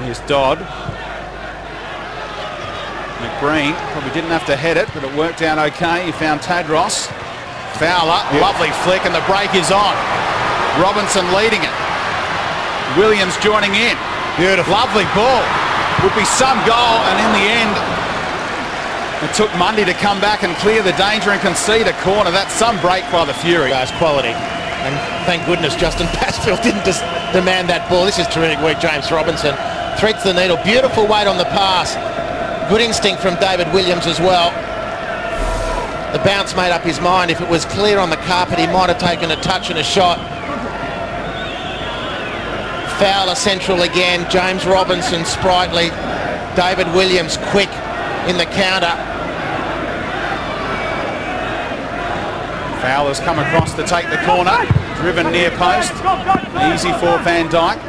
Here's Dodd. McBreen probably didn't have to head it, but it worked out okay. He found Tadros. Fowler, lovely flick, and the break is on. Robinson leading it. Williams joining in. Beautiful. Lovely ball. Would be some goal, and in the end, it took Mundy to come back and clear the danger and concede a corner. That's some break by the Fury. That's quality. And thank goodness Justin Pasfield didn't just demand that ball. This is terrific work, James Robinson. Threads the needle. Beautiful weight on the pass. Good instinct from David Williams as well. The bounce made up his mind. If it was clear on the carpet, he might have taken a touch and a shot. Fowler central again. James Robinson sprightly. David Williams quick in the counter. Fowler's come across to take the corner. Driven near post. Easy for Van Dijk.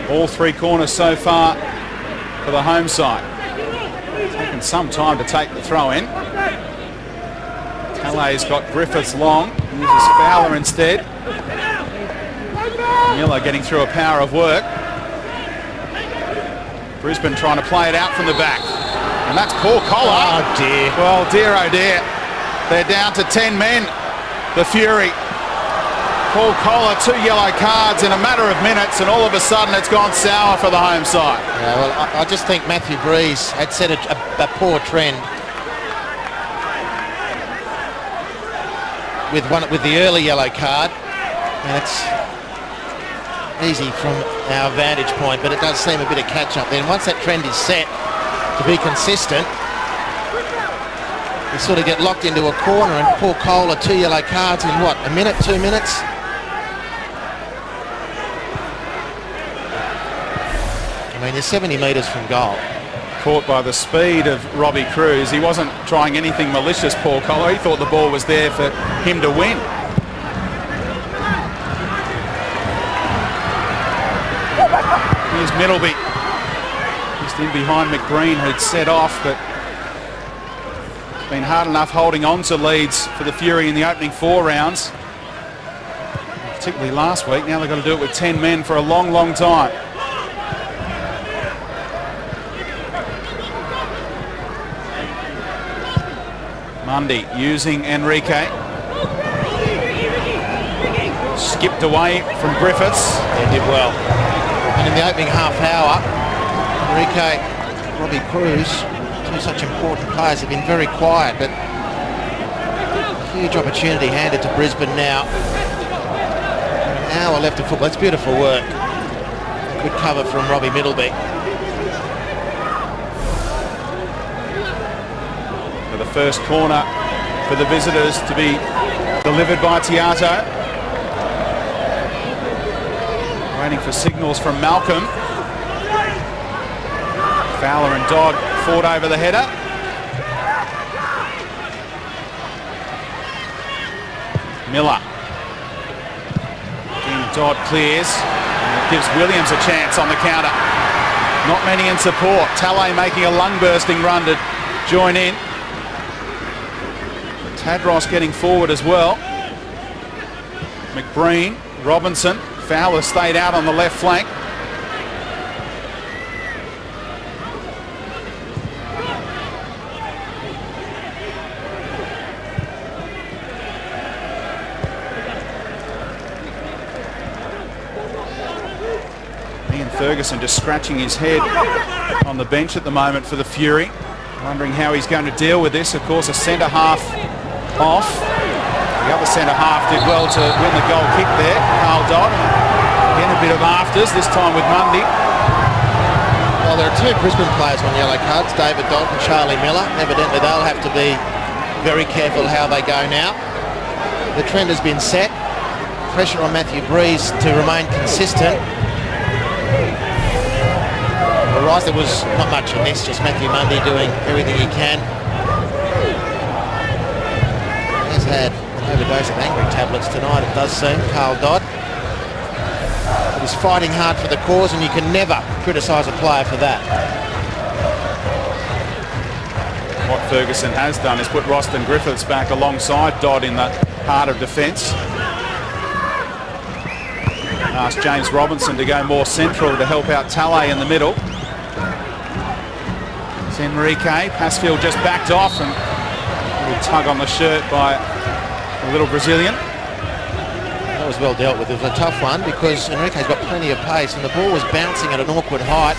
All three corners so far for the home side. Taken some time to take the throw in. Calais got Griffiths long. Uses Fowler instead. Miller getting through a power of work. Brisbane trying to play it out from the back. And that's Paul Collar. Oh dear. Well, dear oh dear. They're down to 10 men. The Fury. Paul Collar, 2 yellow cards in a matter of minutes, and all of a sudden it's gone sour for the home side. Yeah, well, I just think Matthew Breeze had set a poor trend with the early yellow card, and it's easy from our vantage point, but it does seem a bit of catch-up then. Once that trend is set to be consistent, you sort of get locked into a corner, and Paul Kohler, 2 yellow cards in what, a minute, 2 minutes? I mean, you're 70 metres from goal. Caught by the speed of Robbie Cruz. He wasn't trying anything malicious, Paul Collar. He thought the ball was there for him to win. Here's Middleby. Just in behind McBreen, who'd set off, but it's been hard enough holding on to leads for the Fury in the opening 4 rounds. Particularly last week. Now they've got to do it with 10 men for a long, long time. Mundy using Enrique. Skipped away from Griffiths. He did well. And in the opening half hour, Enrique, Robbie Cruz, 2 such important players, have been very quiet, but huge opportunity handed to Brisbane now. An hour left of football. That's beautiful work. Good cover from Robbie Middleby. The first corner for the visitors to be delivered by Tiato. Waiting for signals from Malcolm. Fowler and Dodd fought over the header. Miller. Again, Dodd clears. And it gives Williams a chance on the counter. Not many in support. Talay making a lung-bursting run to join in. Tadros getting forward as well. McBreen, Robinson, Fowler stayed out on the left flank. Ian Ferguson just scratching his head on the bench at the moment for the Fury, wondering how he's going to deal with this. Of course, a centre half off. The other centre half did well to win the goal kick there, Carl Dodd. Again, a bit of afters, this time with Mundy. Well, there are 2 Brisbane players on yellow cards, David Dodd and Charlie Miller. Evidently, they'll have to be very careful how they go now. The trend has been set. Pressure on Matthew Breeze to remain consistent. You're right, there was not much in this, just Matthew Mundy doing everything he can. He's had an overdose of angry tablets tonight, it does seem, Carl Dodd. But he's fighting hard for the cause, and you can never criticise a player for that. what Ferguson has done is put Roston Griffiths back alongside Dodd in the heart of defence. Asked James Robinson to go more central to help out Tale in the middle. It's Enrique. Pasfield just backed off, and a little tug on the shirt by the little Brazilian. That was well dealt with. It was a tough one because Enrique's got plenty of pace and the ball was bouncing at an awkward height.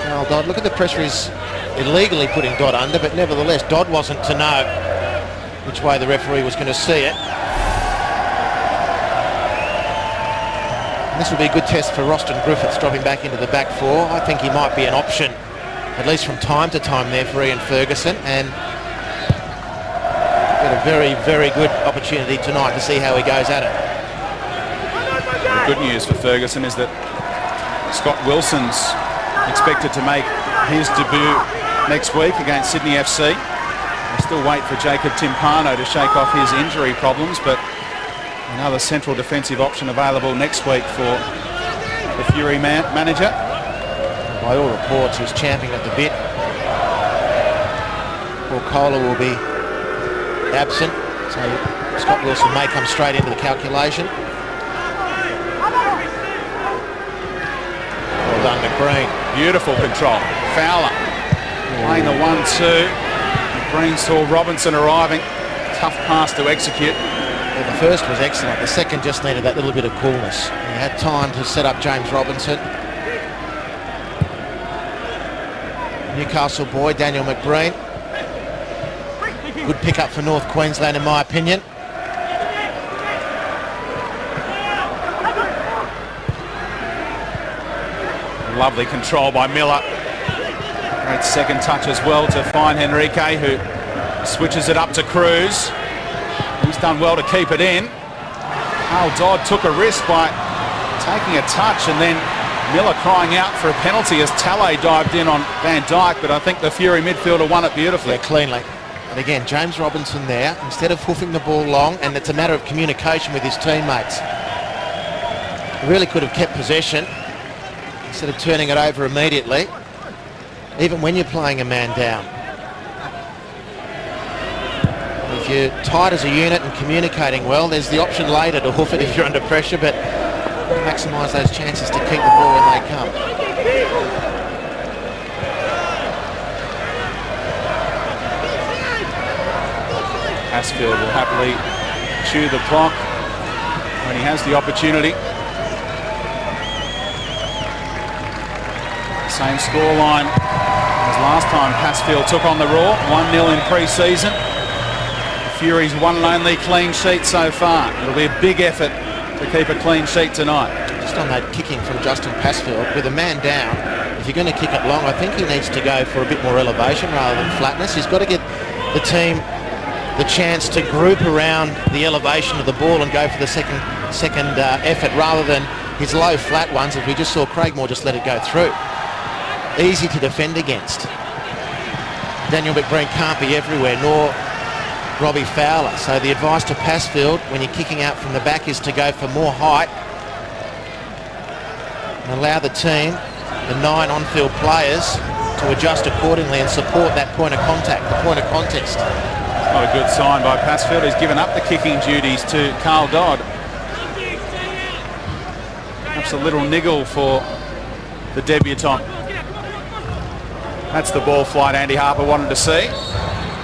Now Dodd, look at the pressure he's illegally putting Dodd under, but nevertheless Dodd wasn't to know which way the referee was going to see it. And this will be a good test for Roston Griffiths, dropping back into the back four. I think he might be an option, at least from time to time there for Ian Ferguson, and got a very, very good opportunity tonight to see how he goes at it. The good news for Ferguson is that Scott Wilson's expected to make his debut next week against Sydney FC. We still wait for Jacob Timpano to shake off his injury problems, but another central defensive option available next week for the Fury manager. By all reports, he's champing at the bit. Paul Kohler will be absent, so Scott Wilson may come straight into the calculation. Well done, McBreen. Beautiful control. Fowler playing the 1-2. McBreen saw Robinson arriving. Tough pass to execute. Well, the first was excellent. The second just needed that little bit of coolness. He had time to set up James Robinson. Newcastle boy, Daniel McBreen. Good pick-up for North Queensland, in my opinion. Lovely control by Miller. Great second touch as well to find Enrique, who switches it up to Cruz. He's done well to keep it in. Carl Dodd took a risk by taking a touch, and then Miller crying out for a penalty as Tale dived in on Van Dijk, but I think the Fury midfielder won it beautifully. Yeah, cleanly. And again, James Robinson there, instead of hoofing the ball long, and it's a matter of communication with his teammates. He really could have kept possession instead of turning it over immediately, even when you're playing a man down. If you're tight as a unit and communicating well, there's the option later to hoof it if you're under pressure, but maximise those chances to keep the ball when they come. Pasfield will happily chew the clock when he has the opportunity. Same scoreline as last time Pasfield took on the Raw, 1-0 in pre-season. The Fury's one and only clean sheet so far. It'll be a big effort to keep a clean sheet tonight. Just on that kicking from Justin Pasfield, with a man down, if you're going to kick it long, I think he needs to go for a bit more elevation rather than flatness. He's got to get the team the chance to group around the elevation of the ball and go for the second effort rather than his low flat ones, as we just saw Craig Moore just let it go through. Easy to defend against. Daniel McBreen can't be everywhere, nor Robbie Fowler. So the advice to Pasfield when you're kicking out from the back is to go for more height and allow the team, the 9 on-field players, to adjust accordingly and support that point of contact, the point of contest. Not a good sign by Pasfield. He's given up the kicking duties to Carl Dodd. Perhaps a little niggle for the debutant. That's the ball flight Andy Harper wanted to see.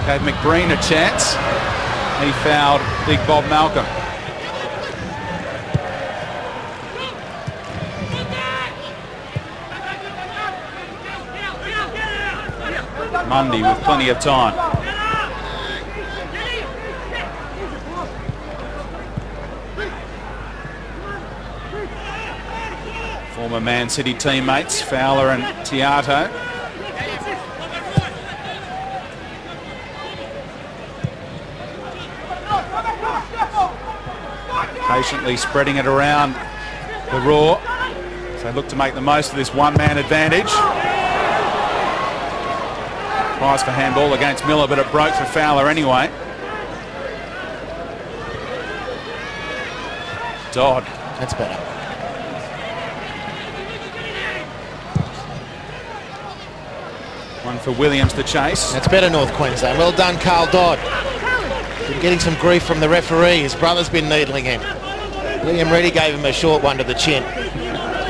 Gave McBreen a chance. He fouled Big Bob Malcolm. Mundy with plenty of time. Former Man City teammates Fowler and Tiato. Patiently spreading it around the Raw. So they look to make the most of this one-man advantage. Prize for handball against Miller, but it broke for Fowler anyway. Dodd. That's better. One for Williams to chase. That's better, North Queensland. Well done, Carl Dodd. Been getting some grief from the referee. His brother's been needling him. William Reddy gave him a short one to the chin.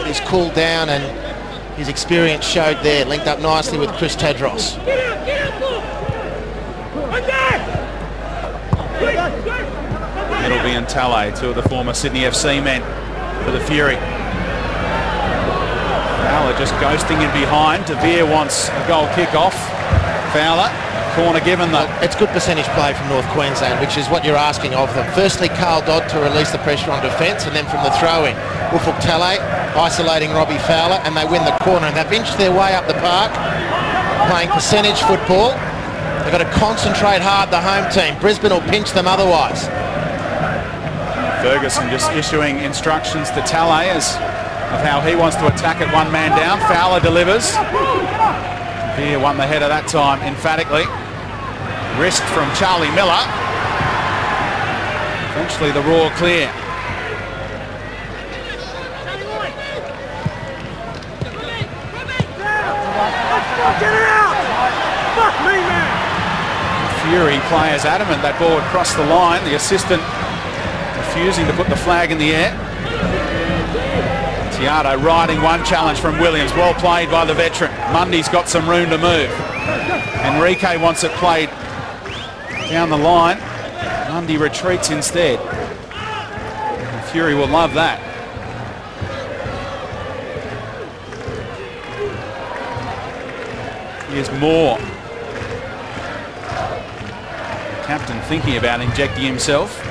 He's cooled down and his experience showed there. Linked up nicely with Chris Tadros. Middleby and Talley, two of the former Sydney FC men for the Fury. Fowler just ghosting in behind. De Vere wants a goal kick-off. Fowler, corner given though. It's good percentage play from North Queensland, which is what you're asking of them. Firstly, Carl Dodd to release the pressure on defence, and then from the throw-in, Ufuk Talay isolating Robbie Fowler, and they win the corner. And they've inched their way up the park, playing percentage football. They've got to concentrate hard, the home team. Brisbane will pinch them otherwise. Ferguson just issuing instructions to Talay of how he wants to attack it, one man down. Fowler delivers. Veer won the header that time emphatically. Risked from Charlie Miller. Eventually the Roar clear. Fury players adamant that ball would cross the line. The assistant refusing to put the flag in the air. Tiato riding one challenge from Williams. Well played by the veteran. Mundy's got some room to move. Enrique wants it played down the line. Mundy retreats instead. And Fury will love that. Here's Moore. The captain thinking about injecting himself.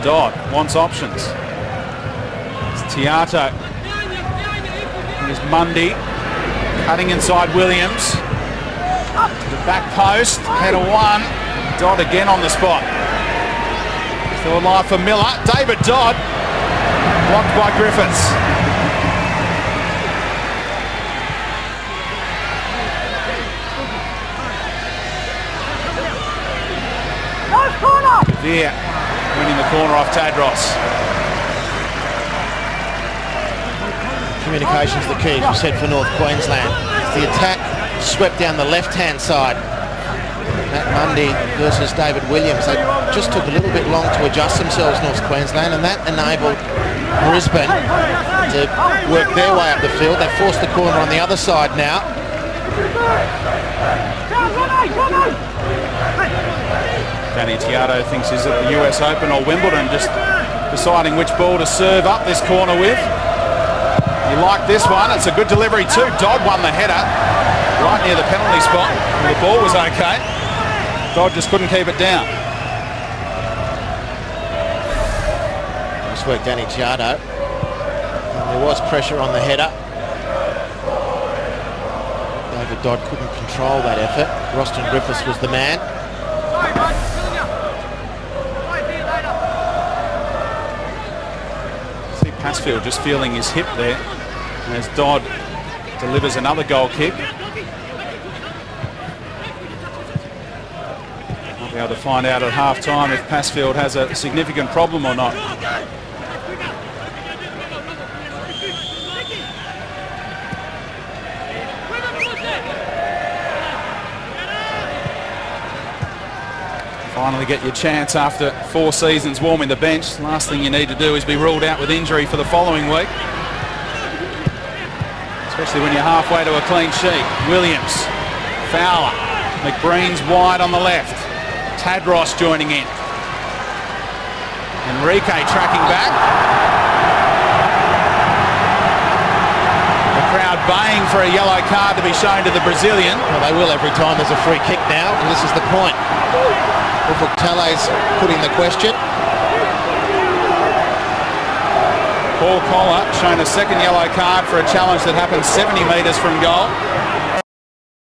Dodd wants options. It's Tiato. Here's Mundy. Cutting inside Williams. The back post. Header one. Dodd again on the spot. Still alive for Miller. David Dodd. Blocked by Griffiths. Veer winning the corner off Tadros. Communication's the key, as we said, for North Queensland. The attack swept down the left-hand side. Matt Mundy versus David Williams. They just took a little bit long to adjust themselves, North Queensland, and that enabled Brisbane to work their way up the field. They forced the corner on the other side now. Danny Tiato thinks he's at the US Open or Wimbledon, just deciding which ball to serve up this corner with. You like this one, it's a good delivery too. Dodd won the header right near the penalty spot. The ball was okay. Dodd just couldn't keep it down. Nice work, Danny Tiato. And there was pressure on the header. David Dodd couldn't control that effort. Roston Griffiths was the man. See Passfield just feeling his hip there as Dodd delivers another goal kick. We'll be able to find out at half-time if Passfield has a significant problem or not. Finally get your chance after 4 seasons warming the bench. Last thing you need to do is be ruled out with injury for the following week. Especially when you're halfway to a clean sheet. Williams, Fowler, McBreen's wide on the left. Tadros joining in. Enrique tracking back. The crowd baying for a yellow card to be shown to the Brazilian. Well, they will every time there's a free kick now, and this is the point. Ufuk Talay's putting the question. Paul Collar shown a second yellow card for a challenge that happened 70 metres from goal.